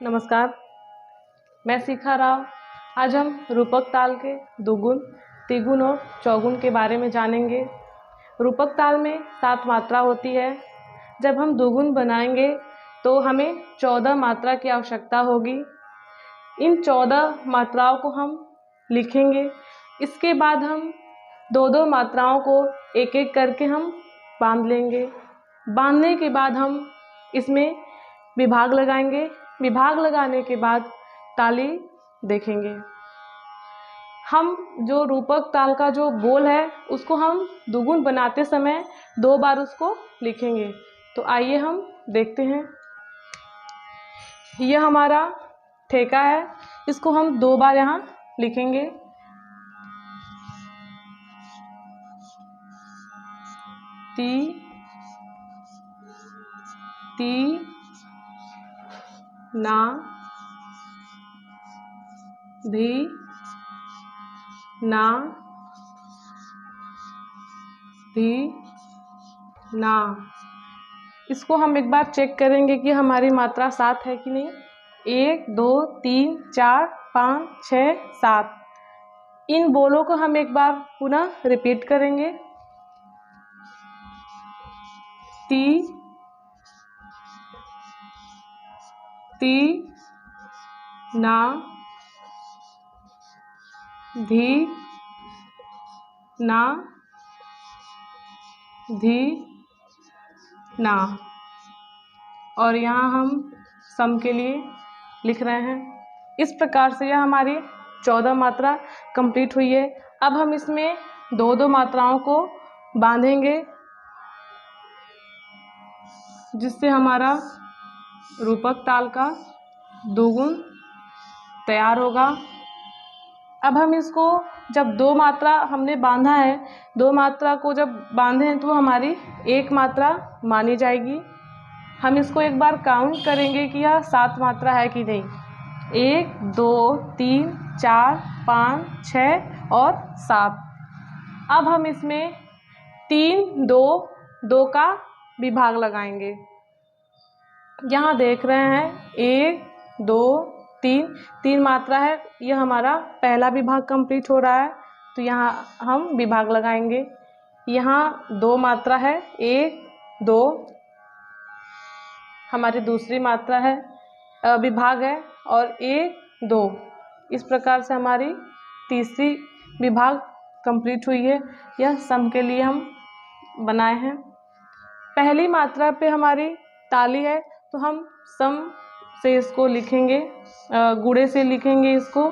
नमस्कार, मैं शिखा राव। आज हम रूपक ताल के दुगुन, तिगुन और चौगुन के बारे में जानेंगे। रूपक ताल में 7 मात्रा होती है। जब हम दुगुन बनाएंगे तो हमें 14 मात्रा की आवश्यकता होगी। इन 14 मात्राओं को हम लिखेंगे। इसके बाद हम 2-2 मात्राओं को एक-एक करके हम बांध लेंगे। बांधने के बाद हम इसमें विभाग लगाएंगे। विभाग लगाने के बाद ताली देखेंगे। हम जो रूपक ताल का जो बोल है उसको हम दुगुन बनाते समय 2 बार उसको लिखेंगे। तो आइए हम देखते हैं। यह हमारा ठेका है, इसको हम 2 बार यहाँ लिखेंगे। ती, ती, ना, धी, ना, धी, ना। इसको हम एक बार चेक करेंगे कि हमारी मात्रा 7 है कि नहीं। 1 2 3 4 5 6 7। इन बोलों को हम एक बार पुनः रिपीट करेंगे। ती, ती, ना, धी, ना, धी, ना। और यहाँ हम सम के लिए लिख रहे हैं। इस प्रकार से यह हमारी 14 मात्रा कंप्लीट हुई है। अब हम इसमें 2-2 मात्राओं को बांधेंगे, जिससे हमारा रूपक ताल का दुगुन तैयार होगा। अब हम इसको जब 2 मात्रा हमने बांधा है, 2 मात्रा को जब बांधे हैं तो हमारी 1 मात्रा मानी जाएगी। हम इसको एक बार काउंट करेंगे कि यह 7 मात्रा है कि नहीं। 1 2 3 4 5 6 और 7। अब हम इसमें 3 2 2 का विभाग लगाएंगे। यहाँ देख रहे हैं 1 2 3 मात्रा है। यह हमारा पहला विभाग कंप्लीट हो रहा है, तो यहाँ हम विभाग लगाएंगे। यहाँ 2 मात्रा है, 1 2 हमारी दूसरी मात्रा है, विभाग है, और 1 2 इस प्रकार से हमारी तीसरी विभाग कंप्लीट हुई है। यह सम के लिए हम बनाए हैं। पहली मात्रा पे हमारी ताली है, तो हम सम से इसको लिखेंगे, गुणे से लिखेंगे इसको।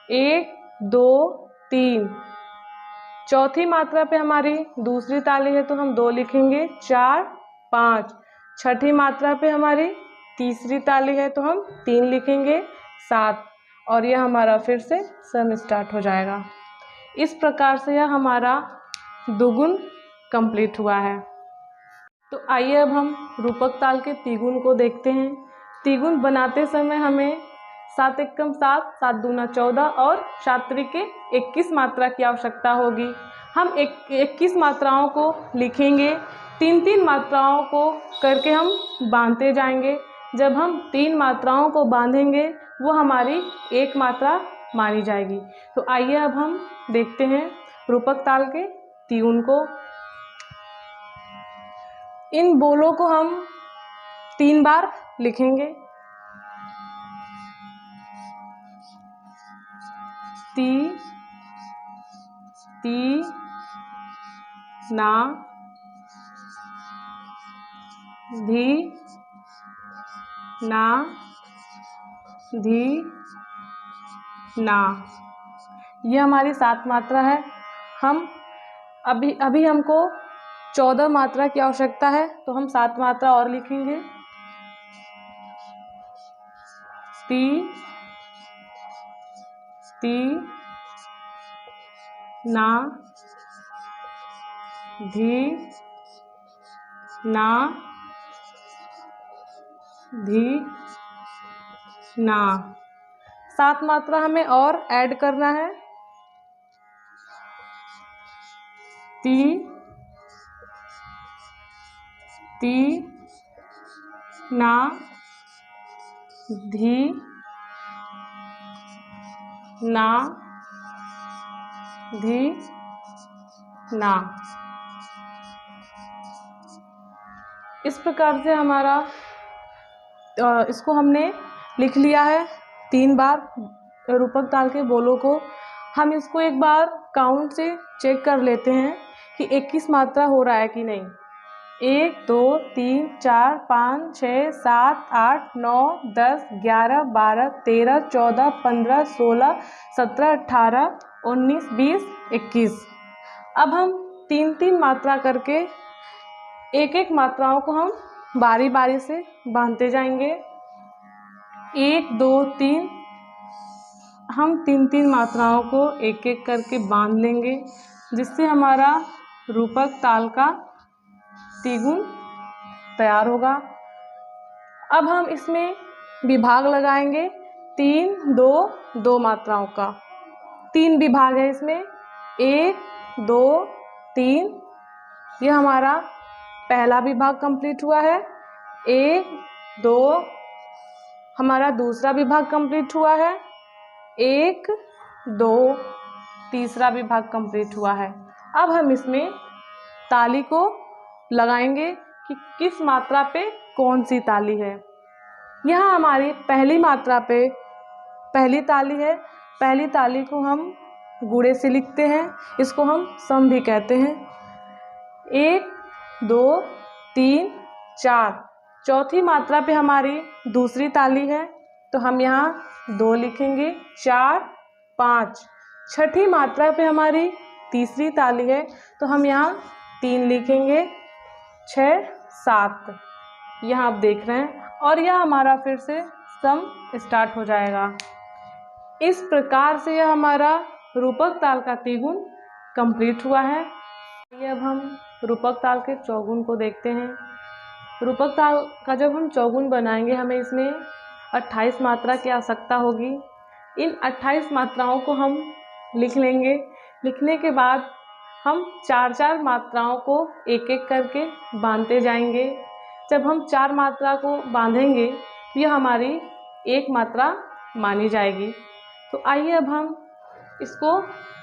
1 2 3। चौथी मात्रा पे हमारी दूसरी ताली है, तो हम 2 लिखेंगे। 4 5। छठी मात्रा पे हमारी तीसरी ताली है, तो हम 3 लिखेंगे। 7। और यह हमारा फिर से सम स्टार्ट हो जाएगा। इस प्रकार से यह हमारा दुगुन कंप्लीट हुआ है। तो आइए अब हम रूपक ताल के तिगुन को देखते हैं। तिगुन बनाते समय हमें 7 एकम 7, 7 दूना 14 और 7 त्रिके 21 मात्रा की आवश्यकता होगी। हम 21 मात्राओं को लिखेंगे। 3-3 मात्राओं को करके हम बांधते जाएंगे। जब हम 3 मात्राओं को बांधेंगे वो हमारी 1 मात्रा मानी जाएगी। तो आइए अब हम देखते हैं रूपक ताल के तिगुन को। इन बोलों को हम 3 बार लिखेंगे। ती, ती, ना, धी, ना, धी, ना। यह हमारी 7 मात्रा है। हम अभी हमको 14 मात्रा की आवश्यकता है, तो हम 7 मात्रा और लिखेंगे। ती, ती, ना, धी, ना, धी, ना। 7 मात्रा हमें और ऐड करना है। ती, ती, ना, धी ना धी ना। इस प्रकार से हमारा इसको हमने लिख लिया है 3 बार रूपक ताल के बोलों को। हम इसको एक बार काउंट से चेक कर लेते हैं कि 21 मात्रा हो रहा है कि नहीं। 1 2 3 4 5 6 7 8 9 10 11 12 13 14 15 16 17 18 19 20 21। अब हम 3-3 मात्रा करके एक एक मात्राओं को हम बारी बारी से बांधते जाएंगे। 1 2 3 हम 3-3 मात्राओं को एक एक करके बांध लेंगे, जिससे हमारा रूपक ताल का त्रिगुण तैयार होगा। अब हम इसमें विभाग लगाएंगे 3 2 2 मात्राओं का। 3 विभाग है इसमें, 1 2 3। यह हमारा पहला विभाग कंप्लीट हुआ है। 1 2 हमारा दूसरा विभाग कंप्लीट हुआ है। 1 2 तीसरा विभाग कंप्लीट हुआ है। अब हम इसमें ताली को लगाएंगे कि किस मात्रा पे कौन सी ताली है। यह हमारी पहली मात्रा पे पहली ताली है। पहली ताली को हम गुणे से लिखते हैं, इसको हम सम भी कहते हैं। 1 2 3 4। चौथी मात्रा पे हमारी दूसरी ताली है, तो हम यहाँ 2 लिखेंगे। 4 5। छठी मात्रा पे हमारी तीसरी ताली है, तो हम यहाँ 3 लिखेंगे। 6 7। यहाँ आप देख रहे हैं, और यह हमारा फिर से सम स्टार्ट हो जाएगा। इस प्रकार से यह हमारा रूपक ताल का त्रिगुण कंप्लीट हुआ है। ये अब हम रूपक ताल के चौगुन को देखते हैं। रूपक ताल का जब हम चौगुन बनाएंगे, हमें इसमें 28 मात्रा की आवश्यकता होगी। इन 28 मात्राओं को हम लिख लेंगे। लिखने के बाद हम 4-4 मात्राओं को एक एक करके बांधते जाएंगे। जब हम 4 मात्रा को बांधेंगे तो यह हमारी एक मात्रा मानी जाएगी। तो आइए अब हम इसको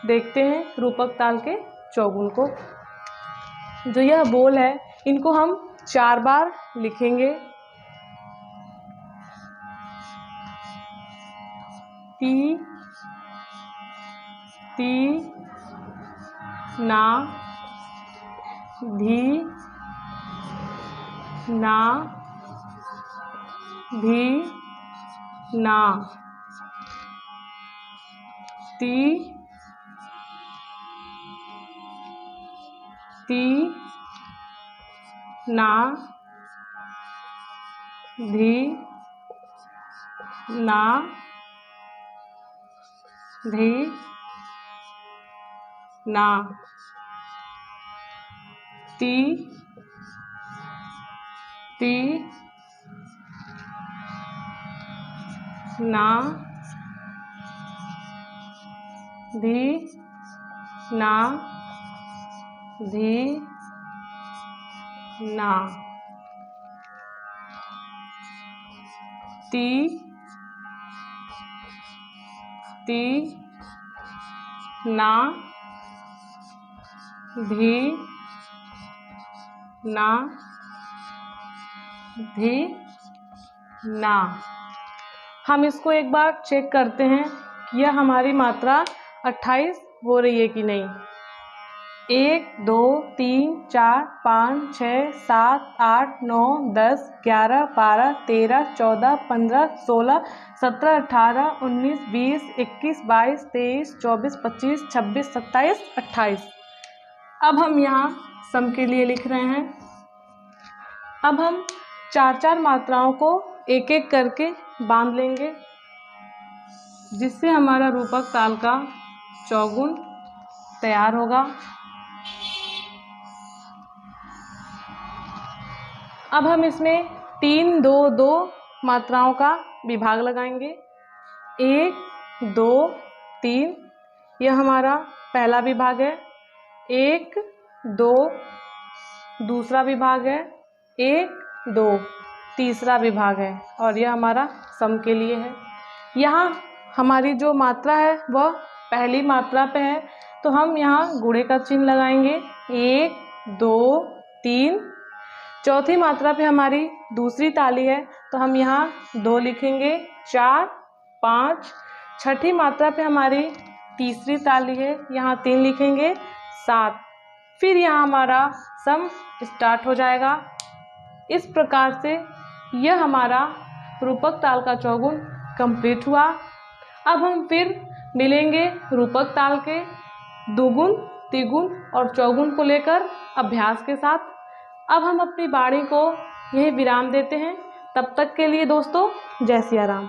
देखते हैं रूपक ताल के चौगुन को। जो यह बोल है, इनको हम 4 बार लिखेंगे। ती ती ना धी ना धी ना। ती ती ना धी ना धी ना। ती ती ना धी ना धी ना। ती ती ना धी ना धी ना। हम इसको एक बार चेक करते हैं कि यह हमारी मात्रा 28 हो रही है कि नहीं। 1 2 3 4 5 6 7 8 9 10 11 12 13 14 15 16 17 18 19 20 21 22 23 24 25 26 27 28। अब हम यहाँ सम के लिए लिख रहे हैं। अब हम 4-4 मात्राओं को एक एक करके बांध लेंगे, जिससे हमारा रूपक ताल का चौगुन तैयार होगा। अब हम इसमें 3 2 2 मात्राओं का विभाग लगाएंगे। 1 2 3 यह हमारा पहला विभाग है। 1 2 दूसरा विभाग है। 1 2 तीसरा विभाग है, और यह हमारा सम के लिए है। यहाँ हमारी जो मात्रा है वह पहली मात्रा पे है, तो हम यहाँ गुणे का चिन्ह लगाएंगे, 1 2 3। चौथी मात्रा पे हमारी दूसरी ताली है, तो हम यहाँ 2 लिखेंगे, 4 5। छठी मात्रा पे हमारी तीसरी ताली है, यहाँ 3 लिखेंगे, 7। फिर यहाँ हमारा सम स्टार्ट हो जाएगा। इस प्रकार से यह हमारा रूपक ताल का चौगुन कंप्लीट हुआ। अब हम फिर मिलेंगे रूपक ताल के दुगुन, तिगुन और चौगुन को लेकर अभ्यास के साथ। अब हम अपनी वाणी को यही विराम देते हैं। तब तक के लिए दोस्तों, जय सिया राम।